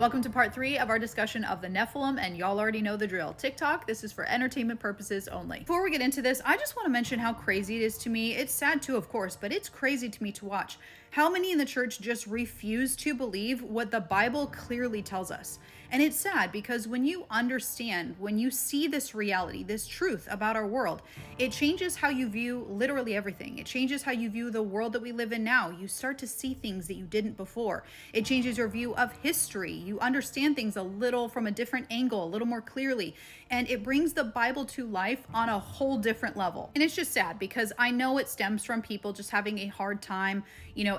Welcome to part 3 of our discussion of the Nephilim, and y'all already know the drill. TikTok, this is for entertainment purposes only. Before we get into this, I just want to mention how crazy it is to me. It's sad too, of course, but it's crazy to me to watch how many in the church just refuse to believe what the Bible clearly tells us. And it's sad because when you understand, when you see this reality, this truth about our world, it changes how you view literally everything. It changes how you view the world that we live in now. You start to see things that you didn't before. It changes your view of history. You understand things a little from a different angle, a little more clearly. And it brings the Bible to life on a whole different level. And it's just sad because I know it stems from people just having a hard time,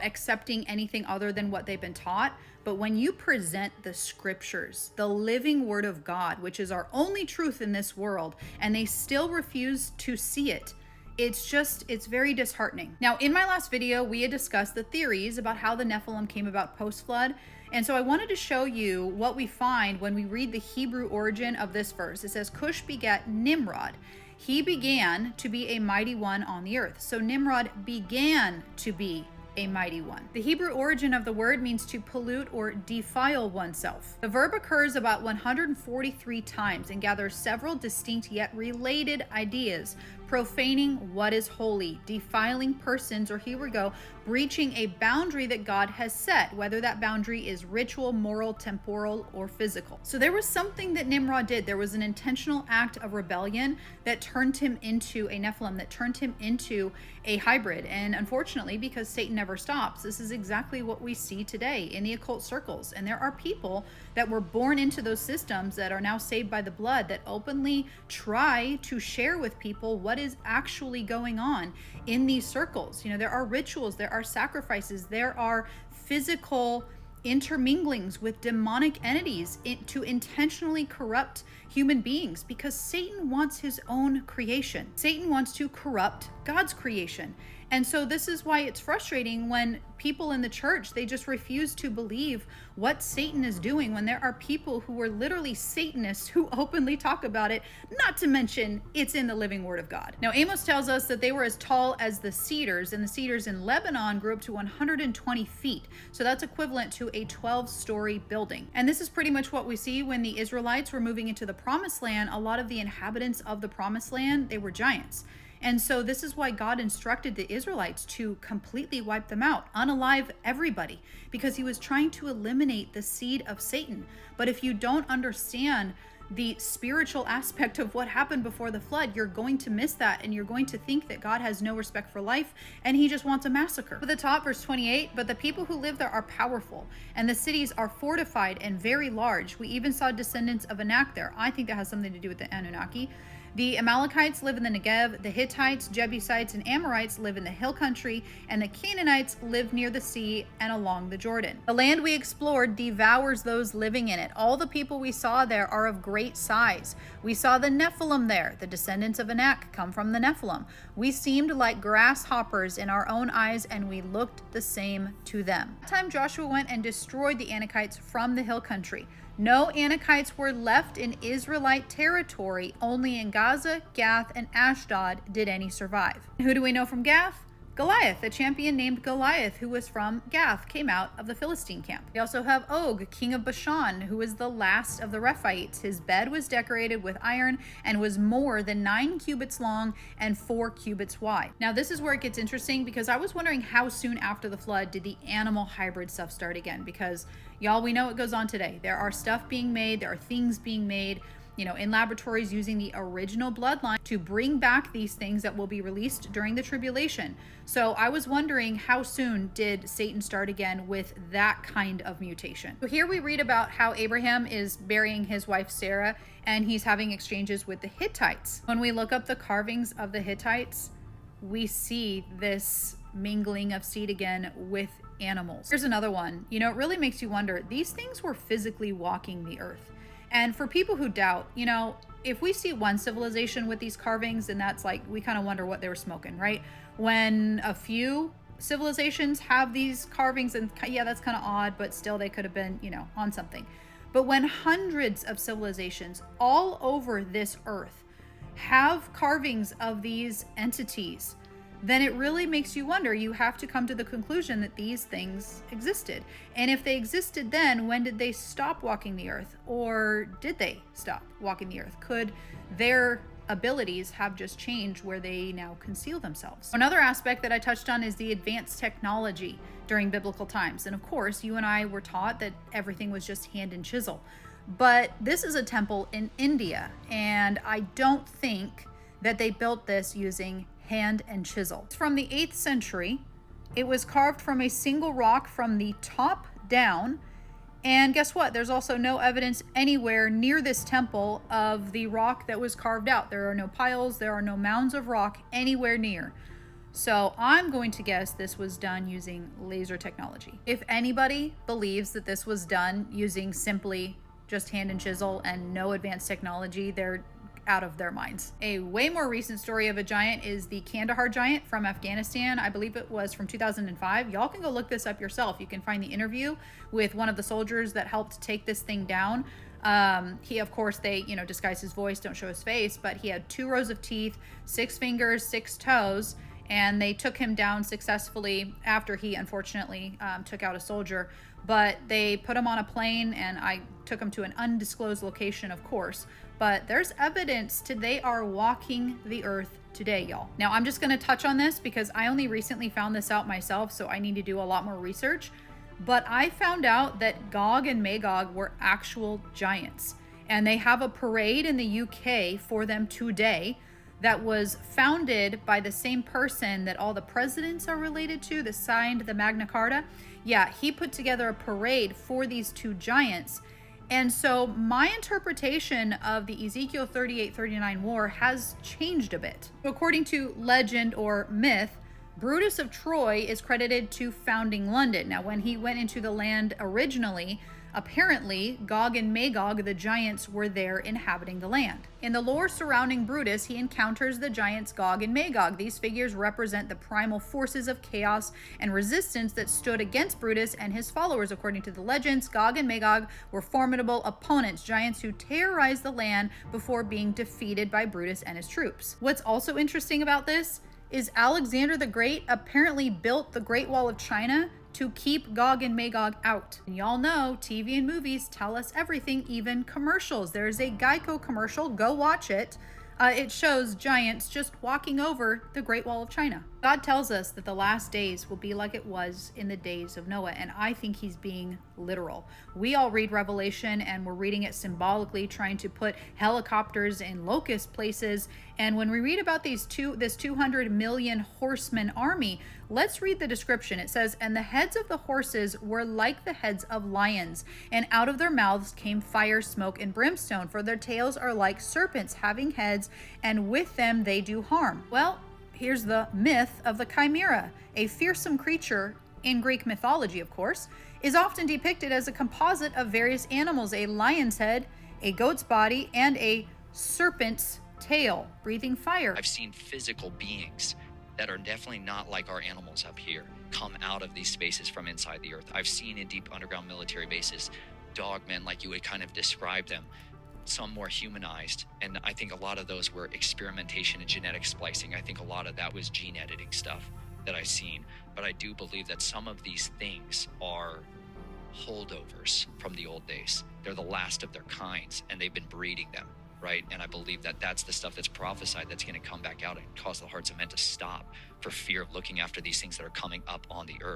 accepting anything other than what they've been taught. But when you present the scriptures, the living word of God, which is our only truth in this world, and they still refuse to see it, it's very disheartening. Now, in my last video, we had discussed the theories about how the Nephilim came about post-flood. And so I wanted to show you what we find when we read the Hebrew origin of this verse. It says, Cush begat Nimrod. He began to be a mighty one on the earth. So Nimrod began to be a mighty one. The Hebrew origin of the word means to pollute or defile oneself. The verb occurs about 143 times and gathers several distinct yet related ideas: profaning what is holy, defiling persons, or here we go, breaching a boundary that God has set, whether that boundary is ritual, moral, temporal, or physical. So there was something that Nimrod did. There was an intentional act of rebellion that turned him into a Nephilim, that turned him into a hybrid. And unfortunately, because Satan never stops, this is exactly what we see today in the occult circles. And there are people that were born into those systems that are now saved by the blood that openly try to share with people what is actually going on in these circles. There are rituals, there are sacrifices, there are physical interminglings with demonic entities to intentionally corrupt human beings, because Satan wants his own creation. Satan wants to corrupt God's creation. And so this is why it's frustrating when people in the church, they just refuse to believe what Satan is doing, when there are people who are literally Satanists who openly talk about it, not to mention it's in the living word of God. Now, Amos tells us that they were as tall as the cedars, and the cedars in Lebanon grew up to 120 feet. So that's equivalent to a 12-story building. And this is pretty much what we see when the Israelites were moving into the promised land. A lot of the inhabitants of the promised land, they were giants. And so this is why God instructed the Israelites to completely wipe them out, unalive everybody, because he was trying to eliminate the seed of Satan. But if you don't understand the spiritual aspect of what happened before the flood, you're going to miss that, and you're going to think that God has no respect for life and he just wants a massacre. At the top, verse 28, but the people who live there are powerful, and the cities are fortified and very large. We even saw descendants of Anak there. I think that has something to do with the Anunnaki. The Amalekites live in the Negev, the Hittites, Jebusites, and Amorites live in the hill country, and the Canaanites live near the sea and along the Jordan. The land we explored devours those living in it. All the people we saw there are of great size. We saw the Nephilim there. The descendants of Anak come from the Nephilim. We seemed like grasshoppers in our own eyes, and we looked the same to them. That time Joshua went and destroyed the Anakites from the hill country. No Anakites were left in Israelite territory. Only in Gaza, Gath, and Ashdod did any survive. Who do we know from Gath? Goliath, a champion named Goliath, who was from Gath, came out of the Philistine camp. We also have Og, king of Bashan, who was the last of the Rephites. His bed was decorated with iron and was more than 9 cubits long and 4 cubits wide. Now, this is where it gets interesting, because I was wondering how soon after the flood did the animal hybrid stuff start again, because y'all, we know it goes on today. There are stuff being made, there are things being made, in laboratories using the original bloodline to bring back these things that will be released during the tribulation. So I was wondering, how soon did Satan start again with that kind of mutation? So here we read about how Abraham is burying his wife Sarah, and he's having exchanges with the Hittites. When we look up the carvings of the Hittites, we see this mingling of seed again with animals. Here's another one. It really makes you wonder, these things were physically walking the earth. And for people who doubt, if we see one civilization with these carvings, and that's like, we kind of wonder what they were smoking, right? When a few civilizations have these carvings, and yeah, that's kind of odd, but still they could have been, on something. But when hundreds of civilizations all over this earth have carvings of these entities, then it really makes you wonder. You have to come to the conclusion that these things existed. And if they existed then, when did they stop walking the earth? Or did they stop walking the earth? Could their abilities have just changed where they now conceal themselves? Another aspect that I touched on is the advanced technology during biblical times. And of course, you and I were taught that everything was just hand and chisel. But this is a temple in India, and I don't think that they built this using hand and chisel. It's from the 8th century. It was carved from a single rock from the top down. And guess what? There's also no evidence anywhere near this temple of the rock that was carved out. There are no piles, there are no mounds of rock anywhere near. So I'm going to guess this was done using laser technology. If anybody believes that this was done using simply just hand and chisel and no advanced technology, they're out of their minds. A way more recent story of a giant is the Kandahar giant from Afghanistan. I believe it was from 2005. Y'all can go look this up yourself. You can find the interview with one of the soldiers that helped take this thing down. He, of course, they, disguise his voice, don't show his face, but he had 2 rows of teeth, 6 fingers, 6 toes, and they took him down successfully after he unfortunately took out a soldier. But they put him on a plane, and I took him to an undisclosed location, of course. But there's evidence they are walking the earth today, y'all. Now, I'm just going to touch on this because I only recently found this out myself, so I need to do a lot more research. But I found out that Gog and Magog were actual giants. And they have a parade in the UK for them today that was founded by the same person that all the presidents are related to, that signed the Magna Carta. Yeah, he put together a parade for these 2 giants. And so my interpretation of the Ezekiel 38-39 war has changed a bit. According to legend or myth, Brutus of Troy is credited to founding London. Now, when he went into the land originally, apparently Gog and Magog, the giants, were there inhabiting the land. In the lore surrounding Brutus, he encounters the giants Gog and Magog. These figures represent the primal forces of chaos and resistance that stood against Brutus and his followers. According to the legends, Gog and Magog were formidable opponents, giants who terrorized the land before being defeated by Brutus and his troops. What's also interesting about this is Alexander the Great apparently built the Great Wall of China to keep Gog and Magog out. And y'all know TV and movies tell us everything, even commercials. There's a Geico commercial, go watch it. It shows giants just walking over the Great Wall of China. God tells us that the last days will be like it was in the days of Noah, and I think he's being literal. We all read Revelation, and we're reading it symbolically, trying to put helicopters in locust places. And when we read about this 200 million horseman army, let's read the description. It says, "And the heads of the horses were like the heads of lions, and out of their mouths came fire, smoke, and brimstone, for their tails are like serpents having heads, and with them they do harm." Well, here's the myth of the chimera. A fearsome creature, in Greek mythology, of course, is often depicted as a composite of various animals: a lion's head, a goat's body, and a serpent's tail, breathing fire. I've seen physical beings that are definitely not like our animals up here come out of these spaces from inside the earth. I've seen in deep underground military bases dogmen, like you would kind of describe them, some more humanized. And I think a lot of those were experimentation and genetic splicing. I think a lot of that was gene editing stuff that I've seen. But I do believe that some of these things are holdovers from the old days. They're the last of their kinds, and they've been breeding them, right? And I believe that that's the stuff that's prophesied that's going to come back out and cause the hearts of men to stop for fear of looking after these things that are coming up on the earth.